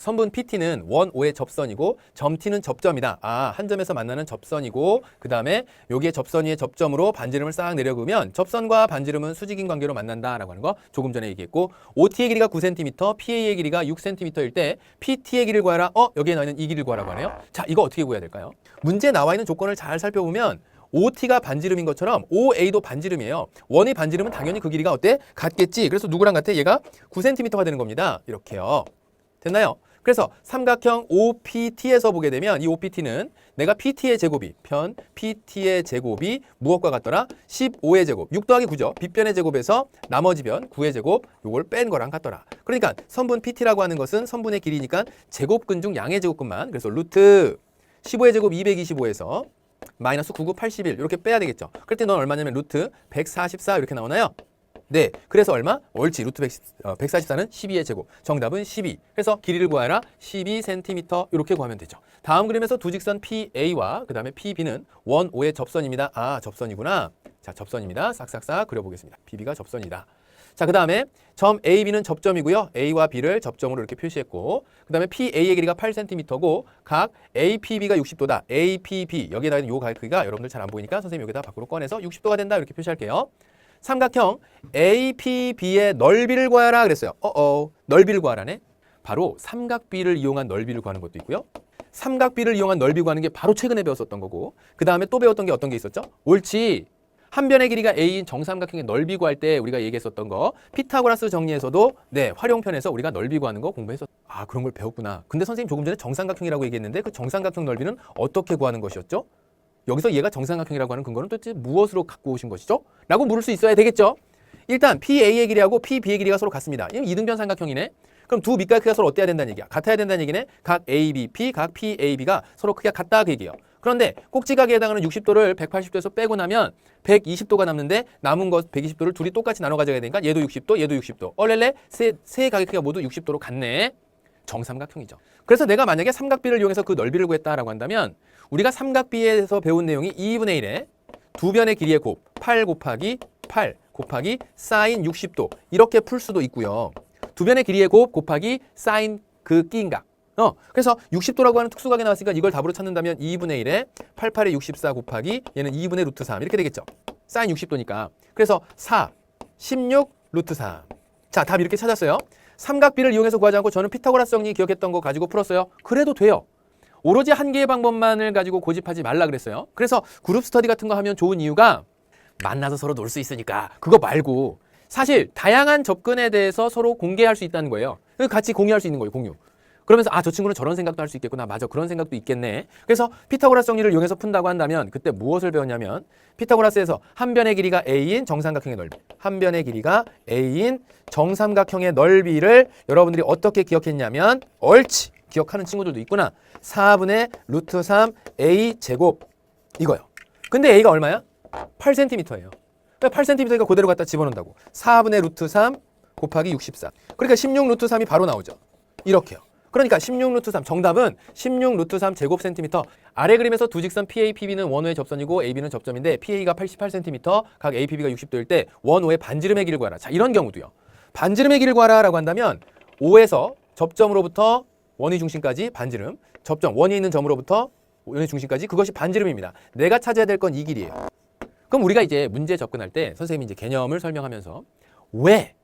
선분 PT는 원, 오의 접선이고 점 T는 접점이다. 아, 한 점에서 만나는 접선이고 그 다음에 여기에 접선 위에 접점으로 반지름을 싹 내려그으면 접선과 반지름은 수직인 관계로 만난다라고 하는 거 조금 전에 얘기했고 OT의 길이가 9cm, PA의 길이가 6cm일 때 PT의 길이를 구하라. 여기에 나와 있는 이 길이를 구하라고 하네요. 자, 이거 어떻게 구해야 될까요? 문제에 나와 있는 조건을 잘 살펴보면 OT가 반지름인 것처럼 OA도 반지름이에요. 원의 반지름은 당연히 그 길이가 어때? 같겠지. 그래서 누구랑 같아? 얘가 9cm가 되는 겁니다. 이렇게요. 됐나요? 그래서 삼각형 OPT에서 보게 되면 이 OPT는 내가 PT의 제곱이 편 PT의 제곱이 무엇과 같더라? 15의 제곱, 6 더하기 9죠. 빗변의 제곱에서 나머지 변 9의 제곱 요걸 뺀 거랑 같더라. 그러니까 선분 PT라고 하는 것은 선분의 길이니까 제곱근 중 양의 제곱근만, 그래서 루트 15의 제곱 225에서 마이너스 99, 81 이렇게 빼야 되겠죠. 그럴 때 넌 얼마냐면 루트 144 이렇게 나오나요? 네, 그래서 얼마? 옳지, 루트 144는 12의 제곱. 정답은 12. 그래서 길이를 구하라. 12cm 이렇게 구하면 되죠. 다음 그림에서 두 직선 PA와 그 다음에 PB는 원, 오의 접선입니다. 아, 접선이구나. 자, 접선입니다. 싹싹싹 그려보겠습니다. PB가 접선이다. 자, 그 다음에 점 AB는 접점이고요. A와 B를 접점으로 이렇게 표시했고 그 다음에 PA의 길이가 8cm고 각 APB가 60도다. APB, 여기에 나와 있는 요 각기가 여러분들 잘 안 보이니까 선생님 여기다 밖으로 꺼내서 60도가 된다 이렇게 표시할게요. 삼각형 APB의 넓이를 구하라 그랬어요. 넓이를 구하라네. 바로 삼각비를 이용한 넓이를 구하는 것도 있고요. 삼각비를 이용한 넓이 구하는 게 바로 최근에 배웠었던 거고 그 다음에 또 배웠던 게 어떤 게 있었죠? 옳지. 한 변의 길이가 A인 정삼각형의 넓이 구할 때 우리가 얘기했었던 거 피타고라스 정리에서도 네 활용편에서 우리가 넓이 구하는 거 공부했었. 아, 그런 걸 배웠구나. 근데 선생님 조금 전에 정삼각형이라고 얘기했는데 그 정삼각형 넓이는 어떻게 구하는 것이었죠? 여기서 얘가 정삼각형이라고 하는 근거는 도대체 무엇으로 갖고 오신 것이죠? 라고 물을 수 있어야 되겠죠? 일단 PA의 길이하고 PB의 길이가 서로 같습니다. 이등변 삼각형이네. 그럼 두 밑과 크기가 서로 어때야 된다는 얘기야? 같아야 된다는 얘기네. 각 ABP, 각 PAB가 서로 크기가 같다 그 얘기예요. 그런데 꼭지각에 해당하는 60도를 180도에서 빼고 나면 120도가 남는데 남은 것 120도를 둘이 똑같이 나눠 가져가야 되니까 얘도 60도, 얘도 60도. 얼렐레 세 각의 크기가 모두 60도로 같네. 정삼각형이죠. 그래서 내가 만약에 삼각비를 이용해서 그 넓이를 구했다라고 한다면 우리가 삼각비에서 배운 내용이 2분의 1에 두 변의 길이의 곱 8 곱하기 8 곱하기 사인 60도 이렇게 풀 수도 있고요. 두 변의 길이의 곱 곱하기 사인 그 끼인각. 그래서 60도라고 하는 특수각이 나왔으니까 이걸 답으로 찾는다면 2분의 1에 88에 64 곱하기 얘는 2분의 루트 3 이렇게 되겠죠. 사인 60도니까. 그래서 4, 16 루트 3. 자, 답 이렇게 찾았어요. 삼각비를 이용해서 구하지 않고 저는 피타고라스 정리 기억했던 거 가지고 풀었어요. 그래도 돼요. 오로지 한 개의 방법만을 가지고 고집하지 말라 그랬어요. 그래서 그룹 스터디 같은 거 하면 좋은 이유가 만나서 서로 놀 수 있으니까 그거 말고 사실 다양한 접근에 대해서 서로 공개할 수 있다는 거예요. 같이 공유할 수 있는 거예요. 공유. 그러면서 아, 저 친구는 저런 생각도 할 수 있겠구나. 맞아, 그런 생각도 있겠네. 그래서 피타고라스 정리를 이용해서 푼다고 한다면 그때 무엇을 배웠냐면 피타고라스에서 한 변의 길이가 A인 정삼각형의 넓이, 한 변의 길이가 A인 정삼각형의 넓이를 여러분들이 어떻게 기억했냐면 옳지, 기억하는 친구들도 있구나. 4분의 루트 3 A 제곱 이거요. 근데 A가 얼마야? 8cm예요. 8cm니까 그대로 갖다 집어넣는다고. 4분의 루트 3 곱하기 64. 그러니까 16 루트 3이 바로 나오죠. 이렇게요. 그러니까 16 루트 3 정답은 16 루트 3 제곱 센티미터. 아래 그림에서 두 직선 PA, PB는 원호의 접선이고 AB는 접점인데 PA가 88cm, 각 APB가 60도일 때 원호의 반지름의 길을 구하라. 자, 이런 경우도요. 반지름의 길을 구하라라고 한다면 O에서 접점으로부터 원의 중심까지 반지름, 접점 원이 있는 점으로부터 원의 중심까지 그것이 반지름입니다. 내가 찾아야 될 건 이 길이에요. 그럼 우리가 이제 문제 접근할 때 선생님이 이제 개념을 설명하면서 왜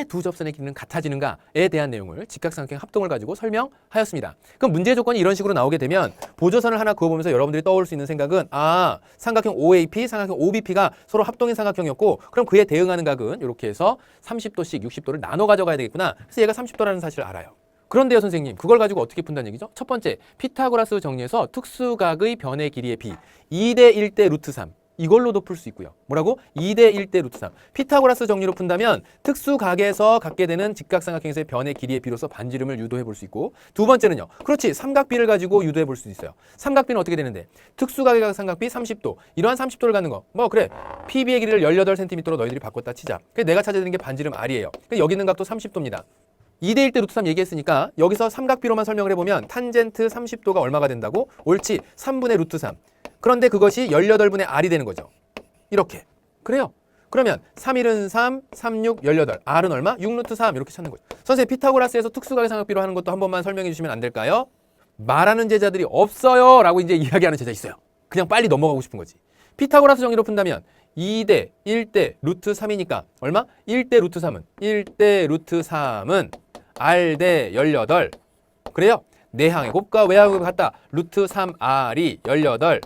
두 접선의 길이는 같아지는가에 대한 내용을 직각삼각형 합동을 가지고 설명하였습니다. 그럼 문제 조건이 이런 식으로 나오게 되면 보조선을 하나 그어보면서 여러분들이 떠올 수 있는 생각은 아, 삼각형 OAP, 삼각형 OBP가 서로 합동인 삼각형이었고 그럼 그에 대응하는 각은 이렇게 해서 30도씩 60도를 나눠 가져가야 되겠구나. 그래서 얘가 30도라는 사실을 알아요. 그런데요 선생님, 그걸 가지고 어떻게 푼다는 얘기죠? 첫 번째, 피타고라스 정리에서 특수각의 변의 길이의 비 2대 1대 루트 3 이걸로도 풀 수 있고요. 뭐라고? 2대 1대 루트 3. 피타고라스 정리로 푼다면 특수각에서 갖게 되는 직각삼각형에서의 변의 길이의 비로소 반지름을 유도해 볼 수 있고 두 번째는요. 그렇지. 삼각비를 가지고 유도해 볼 수 있어요. 삼각비는 어떻게 되는데? 특수각의 각 삼각비 30도. 이러한 30도를 갖는 거. 뭐 그래. PB의 길이를 18cm로 너희들이 바꿨다 치자. 그래서 내가 찾아야 되는 게 반지름 R이에요. 여기 있는 값도 30도입니다. 2대 1대 루트 3 얘기했으니까 여기서 삼각비로만 설명을 해보면 탄젠트 30도가 얼마가 된다고? 옳지. 3분의 루트 3. 그런데 그것이 18분의 R이 되는 거죠. 이렇게. 그래요. 그러면 3일은 3, 3, 6, 18. R은 얼마? 6루트 3 이렇게 찾는 거죠. 선생님 피타고라스에서 특수각의삼각비로 하는 것도 한 번만 설명해 주시면 안 될까요? 말하는 제자들이 없어요 라고 이제 이야기하는 제자 있어요. 그냥 빨리 넘어가고 싶은 거지. 피타고라스 정리로 푼다면 2대 1대 루트 3이니까 얼마? 1대 루트 3은 1대 루트 3은 R대 18. 그래요? 내항의 곱과 외항의 같다. 루트 3R이 18.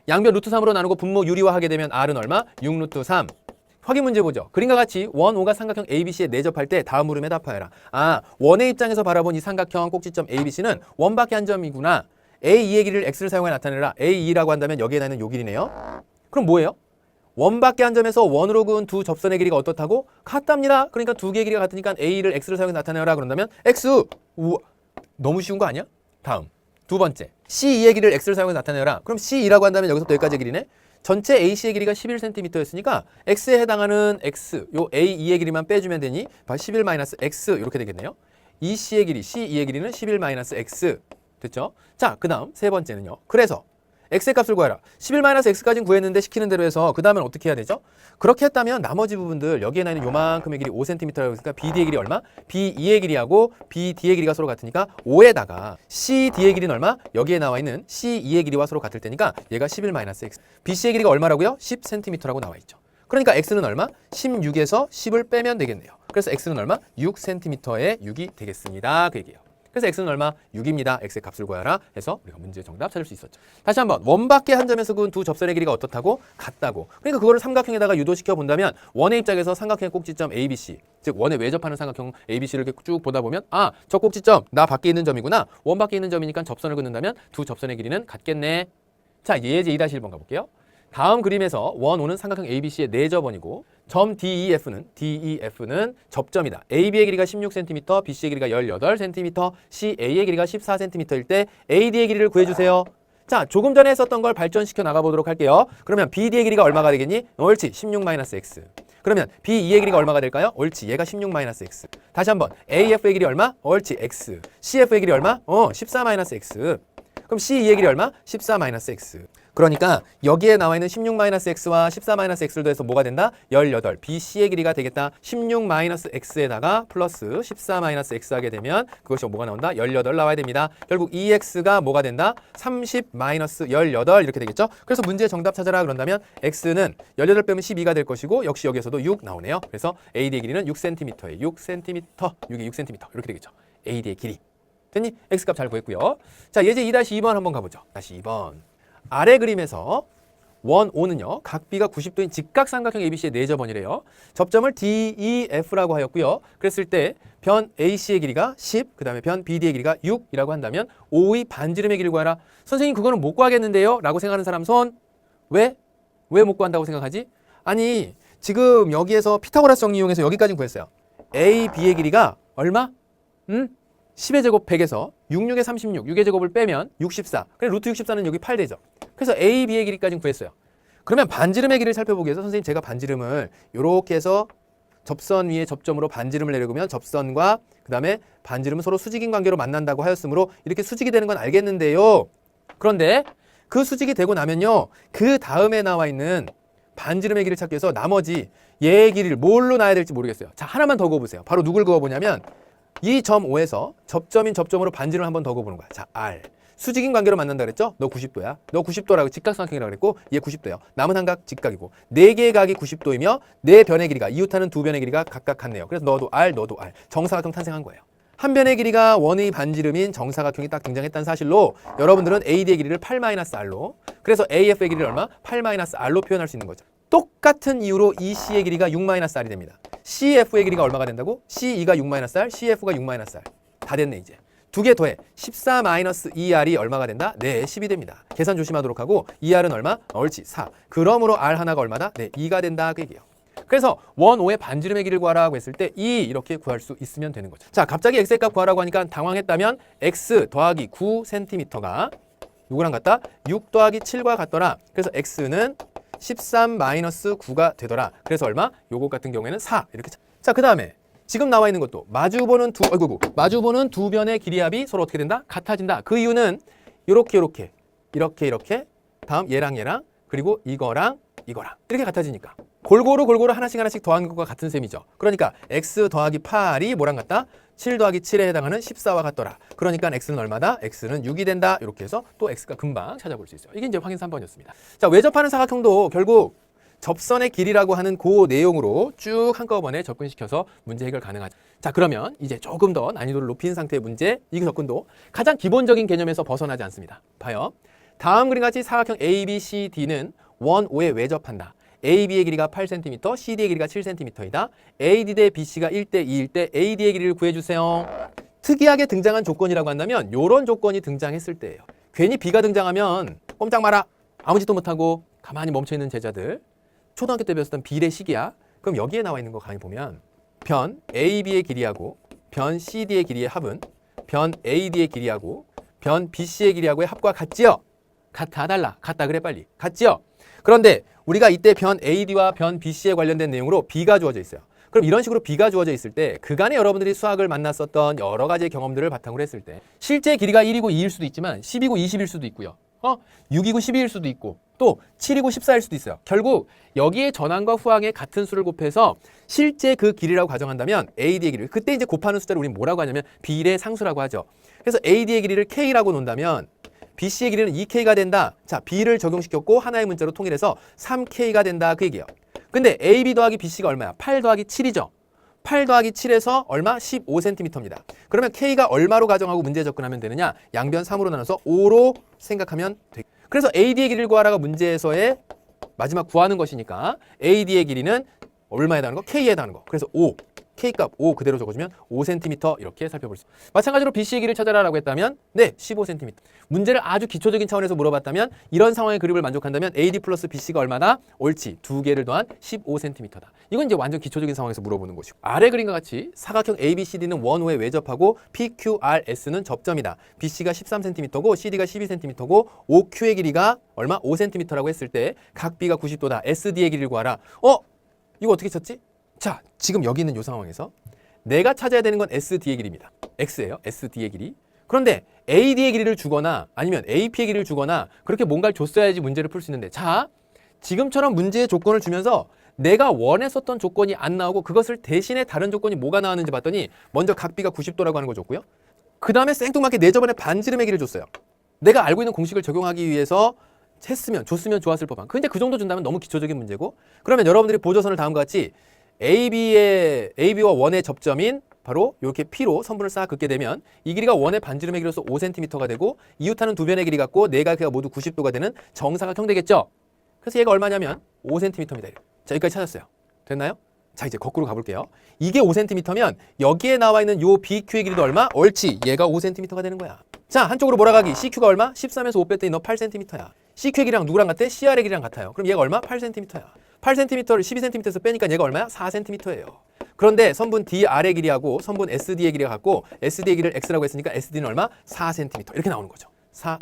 양변 루트 3으로 나누고 분모 유리화하게 되면 R은 얼마? 6루트 3. 확인 문제 보죠. 그림과 같이 원, 오가 삼각형 ABC에 내접할 때 다음 물음에 답하여라. 아, 원의 입장에서 바라본 이 삼각형 꼭지점 ABC는 원밖에 한 점이구나. A2의 길이를 X를 사용해 나타내라. A2라고 한다면 여기에 나는 요 길이네요. 그럼 뭐예요? 원밖에 한 점에서 원으로 그은 두 접선의 길이가 어떻다고? 같답니다. 그러니까 두 개의 길이가 같으니까 A를 X를 사용해 나타내라 그런다면 X! 우와, 너무 쉬운 거 아니야? 다음 두 번째 C2의 길이를 X를 사용해 나타내라. 그럼 C2라고 한다면 여기서부터 여기까지의 길이네. 전체 AC의 길이가 11cm였으니까 X에 해당하는 X, 요 A2의 길이만 빼주면 되니 11-X 이렇게 되겠네요. EC의 길이, C2의 길이는 11-X. 됐죠? 자, 그 다음 세 번째는요. 그래서 X의 값을 구하라. 11-X까지는 구했는데 시키는 대로 해서 그 다음엔 어떻게 해야 되죠? 그렇게 했다면 나머지 부분들 여기에 나있는 요만큼의 길이 5cm라고 했으니까 BD의 길이 얼마? B2의 길이하고 BD의 길이가 서로 같으니까 5에다가 CD의 길이는 얼마? 여기에 나와 있는 C2의 길이와 서로 같을 테니까 얘가 11-X. BC의 길이가 얼마라고요? 10cm라고 나와 있죠. 그러니까 X는 얼마? 16에서 10을 빼면 되겠네요. 그래서 X는 얼마? 6cm의 6이 되겠습니다. 그 얘기예요. 그래서 X는 얼마? 6입니다. X의 값을 구하라 해서 우리가 문제 정답 찾을 수 있었죠. 다시 한번 원밖에 한 점에서 그은 두 접선의 길이가 어떻다고? 같다고. 그러니까 그거를 삼각형에다가 유도시켜 본다면 원의 입장에서 삼각형의 꼭지점 ABC, 즉 원에 외접하는 삼각형 ABC를 이렇게 쭉 보다 보면 아, 저 꼭지점 나 밖에 있는 점이구나. 원 밖에 있는 점이니까 접선을 긋는다면 두 접선의 길이는 같겠네. 자, 예제 2-1번 가볼게요. 다음 그림에서 원, 오는 삼각형 ABC의 내접원이고 점 DEF는 접점이다. AB의 길이가 16cm, BC의 길이가 18cm, CA의 길이가 14cm일 때 AD의 길이를 구해주세요. 자, 조금 전에 했었던 걸 발전시켜 나가보도록 할게요. 그러면 BD의 길이가 얼마가 되겠니? 옳지, 16-X. 그러면 B2의 길이가 얼마가 될까요? 옳지, 얘가 16-X. 다시 한번 AF의 길이 얼마? 옳지, X. CF의 길이 얼마? 14-X. 그럼 C2의 길이 얼마? 14-X. 그러니까 여기에 나와 있는 16-X와 14-X를 더해서 뭐가 된다? 18. BC의 길이가 되겠다. 16-X에다가 플러스 14-X 하게 되면 그것이 뭐가 나온다? 18 나와야 됩니다. 결국 EX가 뭐가 된다? 30-18 이렇게 되겠죠? 그래서 문제의 정답 찾아라 그런다면 X는 18 빼면 12가 될 것이고 역시 여기에서도 6 나오네요. 그래서 AD의 길이는 6cm에 6cm, 6이 6cm 이렇게 되겠죠. AD의 길이. 됐니? X값 잘 구했고요. 자, 예제 2-2번 한번 가보죠. 다시 2번. 아래 그림에서 원, 오는요. 각 B가 90도인 직각삼각형 ABC의 내접원이래요. 접점을 DEF라고 하였고요. 그랬을 때 변 AC의 길이가 10, 그 다음에 변 BD의 길이가 6이라고 한다면 O의 반지름의 길이를 구하라. 선생님 그거는 못 구하겠는데요? 라고 생각하는 사람 손. 왜? 왜 못 구한다고 생각하지? 아니 지금 여기에서 피타고라스 정리 이용해서 여기까지 구했어요. A, B의 길이가 얼마? 10의 제곱 100에서 66에 36, 6의 제곱을 빼면 64. 그래 루트 64는 여기 8 되죠. 그래서 A, B의 길이까지 구했어요. 그러면 반지름의 길이를 살펴보기 위해서 선생님 제가 반지름을 이렇게 해서 접선 위에 접점으로 반지름을 내려보면 접선과 그 다음에 반지름은 서로 수직인 관계로 만난다고 하였으므로 이렇게 수직이 되는 건 알겠는데요. 그런데 그 수직이 되고 나면요. 그 다음에 나와 있는 반지름의 길이를 찾기 위해서 나머지 얘의 길이를 뭘로 놔야 될지 모르겠어요. 자, 하나만 더 그어보세요. 바로 누굴 그어보냐면 이 점 O에서 접점인 접점으로 반지름을 한 번 더 그어보는 거야. 자, R. 수직인 관계로 만난다 그랬죠? 너 90도야. 너 90도라고 직각삼각형이라고 그랬고 얘 90도예요. 남은 한 각 직각이고 4개의 각이 90도이며 4변의 길이가 이웃하는 2변의 길이가 각각 같네요. 그래서 너도 R, 너도 R. 정사각형 탄생한 거예요. 한 변의 길이가 원의 반지름인 정사각형이 딱 등장했다는 사실로 여러분들은 AD의 길이를 8-R로 그래서 AF의 길이를 얼마? 8-R로 표현할 수 있는 거죠. 똑같은 이유로 EC의 길이가 6-R이 됩니다. CF의 길이가 얼마가 된다고? C2가 6-R, CF가 6-R. 다 됐네 이제. 두 개 더해 14-2R이 얼마가 된다? 네, 10이 됩니다. 계산 조심하도록 하고 2R은 얼마? 옳지, 4. 그러므로 R 하나가 얼마다? 네, 2가 된다 그 얘기예요. 그래서 원, 오의 반지름의 길이를 구하라고 했을 때 2 이렇게 구할 수 있으면 되는 거죠. 자, 갑자기 X의 값 구하라고 하니까 당황했다면 X 더하기 9cm가 누구랑 같다? 6 더하기 7과 같더라. 그래서 X는 13-9가 되더라. 그래서 얼마? 요것 같은 경우에는 4 이렇게. 자, 그 다음에 지금 나와 있는 것도 마주보는 두 변의 길이합이 서로 어떻게 된다? 같아진다. 그 이유는 이렇게 다음 얘랑 그리고 이거랑 이렇게 같아지니까. 골고루 하나씩 더한 것과 같은 셈이죠. 그러니까 x 더하기 8이 뭐랑 같다? 7 더하기 7에 해당하는 14와 같더라. 그러니까 x는 얼마다? x는 6이 된다. 이렇게 해서 또 x가 금방 찾아볼 수 있어요. 이게 이제 확인 3번이었습니다. 자, 외접하는 사각형도 결국 접선의 길이라고 하는 그 내용으로 쭉 한꺼번에 접근시켜서 문제 해결 가능하죠. 자, 그러면 이제 조금 더 난이도를 높인 상태의 문제, 이 접근도 가장 기본적인 개념에서 벗어나지 않습니다. 봐요. 다음 그림 같이 사각형 ABCD는 원 O에 외접한다. AB의 길이가 8cm, CD의 길이가 7cm이다. AD 대 BC가 1대 2일 때 AD의 길이를 구해주세요. 특이하게 등장한 조건이라고 한다면 이런 조건이 등장했을 때예요. 괜히 B가 등장하면 꼼짝 마라. 아무 짓도 못하고 가만히 멈춰있는 제자들. 초등학교 때 배웠던 비례식이야. 그럼 여기에 나와 있는 거 가만히 보면 변 AB의 길이하고 변 CD의 길이의 합은 변 AD의 길이하고 변 BC의 길이하고의 합과 같지요? 같아 달라. 같다 그래 빨리. 같지요? 그런데 우리가 이때 변 AD와 변 BC에 관련된 내용으로 B가 주어져 있어요. 그럼 이런 식으로 B가 주어져 있을 때 그간에 여러분들이 수학을 만났었던 여러 가지의 경험들을 바탕으로 했을 때 실제 길이가 1이고 2일 수도 있지만 10이고 20일 수도 있고요. 6이고 12일 수도 있고 또 7이고 14일 수도 있어요. 결국 여기에 전항과 후항의 같은 수를 곱해서 실제 그 길이라고 가정한다면 AD의 길이, 그때 이제 곱하는 숫자를 우리는 뭐라고 하냐면 비례 상수라고 하죠. 그래서 AD의 길이를 K라고 놓는다면 BC의 길이는 2K가 된다. 자, B를 적용시켰고 하나의 문자로 통일해서 3K가 된다. 그 얘기예요. 근데 AB 더하기 BC가 얼마야? 8 더하기 7이죠. 8 더하기 7에서 얼마? 15cm입니다. 그러면 K가 얼마로 가정하고 문제에 접근하면 되느냐? 양변 3으로 나눠서 5로 생각하면 돼. 그래서 AD의 길이를 구하라가 문제에서의 마지막 구하는 것이니까 AD의 길이는 얼마에 해당하는 거? K에 해당하는 거. 그래서 5. K값 5 그대로 적어주면 5cm 이렇게 살펴볼 수 있습니다. 마찬가지로 BC의 길이를 찾아라라고 했다면 15cm. 문제를 아주 기초적인 차원에서 물어봤다면 이런 상황의 그립을 만족한다면 AD 플러스 BC가 얼마다? 옳지. 두 개를 더한 15cm다. 이건 이제 완전 기초적인 상황에서 물어보는 것이고 아래 그림과 같이 사각형 ABCD는 원호에 외접하고 PQRS는 접점이다. BC가 13cm고 CD가 12cm고 OQ의 길이가 얼마? 5cm라고 했을 때 각 B가 90도다. SD의 길이를 구하라. 이거 어떻게 쳤지? 자, 지금 여기 있는 이 상황에서 내가 찾아야 되는 건 SD의 길이입니다. X예요. SD의 길이. 그런데 AD의 길이를 주거나 아니면 AP의 길이를 주거나 그렇게 뭔가를 줬어야지 문제를 풀 수 있는데 자, 지금처럼 문제의 조건을 주면서 내가 원했었던 조건이 안 나오고 그것을 대신에 다른 조건이 뭐가 나왔는지 봤더니 먼저 각 B가 90도라고 하는 거 줬고요. 그 다음에 생뚱맞게 내 저번에 반지름의 길이를 줬어요. 내가 알고 있는 공식을 적용하기 위해서 줬으면 좋았을 법한. 근데 그 정도 준다면 너무 기초적인 문제고 그러면 여러분들이 보조선을 다음과 같이 AB와 원의 접점인 바로 이렇게 P로 선분을 싹 긋게 되면 이 길이가 원의 반지름의 길이로서 5cm가 되고 이웃하는 두 변의 길이 같고 네 가지가 모두 90도가 되는 정사각형 되겠죠. 그래서 얘가 얼마냐면 5cm입니다. 자, 여기까지 찾았어요. 됐나요? 자, 이제 거꾸로 가볼게요. 이게 5cm면 여기에 나와 있는 요 BQ의 길이도 얼마? 옳지. 얘가 5cm가 되는 거야. 자, 한쪽으로 몰아가기. CQ가 얼마? 13에서 5 뺐더니 너 8cm야. CQ의 길이랑 누구랑 같아? CR의 길이랑 같아요. 그럼 얘가 얼마? 8cm야. 8cm를 12cm에서 빼니까 얘가 얼마야? 4cm예요. 그런데 선분 DR의 길이하고 선분 SD의 길이가 같고 SD의 길이를 X라고 했으니까 SD는 얼마? 4cm. 이렇게 나오는 거죠. 4.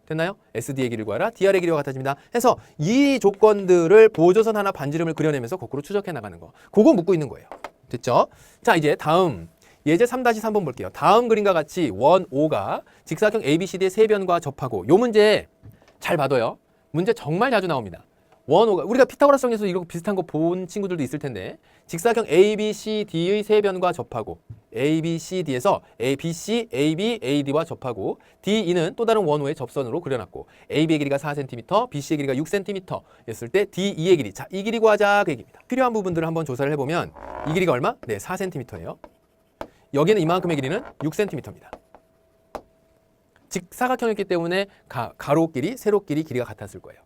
됐나요? SD의 길이를 구하라. DR의 길이와 같아집니다. 해서 이 조건들을 보조선 하나 반지름을 그려내면서 거꾸로 추적해 나가는 거. 그거 묻고 있는 거예요. 됐죠? 자, 이제 다음 예제 3-3번 볼게요. 다음 그림과 같이 원 O가 직사각형 ABCD의 세 변과 접하고 요 문제 잘 봐둬요. 문제 정말 자주 나옵니다. 원 O가 우리가 피타고라스 정리에서 이거 비슷한 거 본 친구들도 있을 텐데 직사각형 ABCD의 세 변과 접하고 ABCD에서 ABC, AB, AD와 접하고 DE는 또 다른 원호의 접선으로 그려놨고 AB의 길이가 4cm, BC의 길이가 6cm 였을 때 DE의 길이 자, 이 길이 구하자 그 얘기입니다. 필요한 부분들을 한번 조사를 해보면 이 길이가 얼마? 네, 4cm예요. 여기는 이만큼의 길이는 6cm입니다. 직사각형이기 때문에 가로끼리, 세로끼리 길이가 같았을 거예요.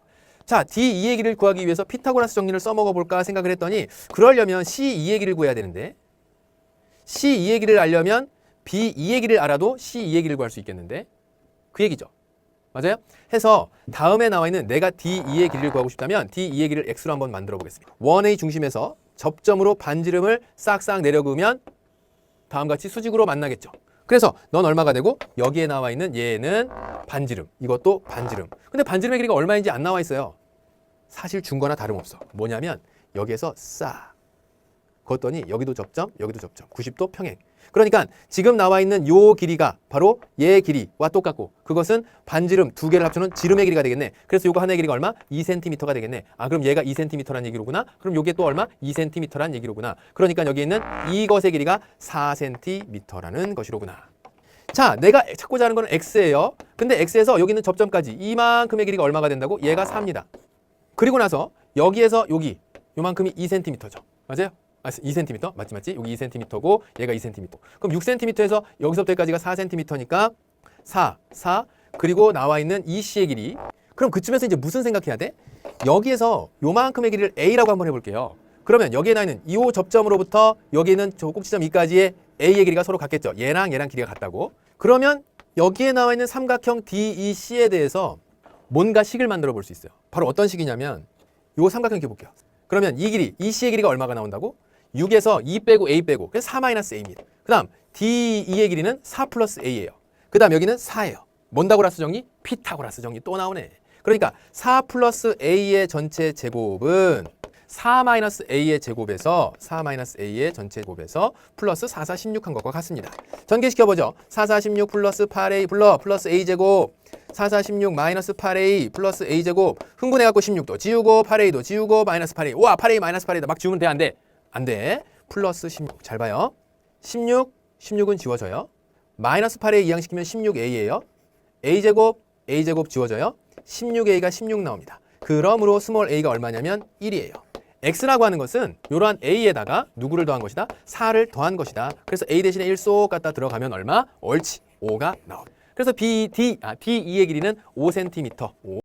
자, D2의 길이를 구하기 위해서 피타고라스 정리를 써먹어 볼까 생각을 했더니 그러려면 C2의 길이를 구해야 되는데 C2의 길이를 알려면 B2의 길이를 알아도 C2의 길이를 구할 수 있겠는데 그 얘기죠. 맞아요? 해서 다음에 나와 있는 내가 D2의 길이를 구하고 싶다면 D2의 길이를 X로 한번 만들어 보겠습니다. 원의 중심에서 접점으로 반지름을 싹싹 내려그으면 다음과 같이 수직으로 만나겠죠. 그래서 넌 얼마가 되고 여기에 나와 있는 얘는 반지름, 이것도 반지름. 근데 반지름의 길이가 얼마인지 안 나와 있어요. 사실 준 거나 다름없어. 뭐냐면 여기에서 싹 그었더니 여기도 접점, 여기도 접점. 90도 평행. 그러니까 지금 나와 있는 요 길이가 바로 얘 길이와 똑같고 그것은 반지름 두 개를 합쳐놓은 지름의 길이가 되겠네. 그래서 요거 하나의 길이가 얼마? 2cm가 되겠네. 아 그럼 얘가 2cm란 얘기로구나. 그럼 요게 또 얼마? 2cm란 얘기로구나. 그러니까 여기 있는 이것의 길이가 4cm라는 것이로구나. 자, 내가 찾고자 하는 거는 x예요. 근데 x에서 여기 있는 접점까지 이만큼의 길이가 얼마가 된다고? 얘가 4입니다. 그리고 나서 여기에서 여기 요만큼이 2cm죠. 맞아요? 2cm? 맞지? 여기 2cm고 얘가 2cm. 그럼 6cm에서 여기서부터 여기까지가 4cm니까 4, 그리고 나와 있는 이 C의 길이. 그럼 그쯤에서 이제 무슨 생각해야 돼? 여기에서 요만큼의 길이를 A라고 한번 해볼게요. 그러면 여기에 나와 있는 이 접점으로부터 여기 있는 저 꼭지점 E까지의 A의 길이가 서로 같겠죠. 얘랑 길이가 같다고. 그러면 여기에 나와 있는 삼각형 DEC에 대해서 뭔가 식을 만들어 볼 수 있어요. 바로 어떤 식이냐면 요 삼각형 이렇게 볼게요. 그러면 이 길이, 이 C의 길이가 얼마가 나온다고? 6에서 2 빼고 A 빼고 그래서 4-A입니다. 그 다음 DE의 길이는 4 플러스 A예요. 그 다음 여기는 4예요. 뭔다고라스 정리? 피타고라스 정리 또 나오네. 그러니까 4 플러스 A의 전체 제곱은 4-A의 제곱에서 4-A의 전체 제곱에서 플러스 4, 4, 16한 것과 같습니다. 전개시켜보죠. 4, 4, 16 플러스 8A 플러스 A제곱 4, 4, 16 마이너스 8A 플러스 A제곱 흥분해갖고 16도 지우고 8A도 지우고 마이너스 8A 와 8A 마이너스 8A다 막 지우면 돼 안 돼? 안 돼. 플러스 16 잘 봐요. 16은 지워져요. 마이너스 8A 이항시키면 16A예요. A제곱 지워져요. 16A가 16 나옵니다. 그러므로 스몰 a가 얼마냐면 1이에요. x라고 하는 것은 이러한 a에다가 누구를 더한 것이다? 4를 더한 것이다. 그래서 a 대신에 1 쏙 갖다 들어가면 얼마? 옳지. 5가 나옵니다. 그래서 DE의 길이는 5cm.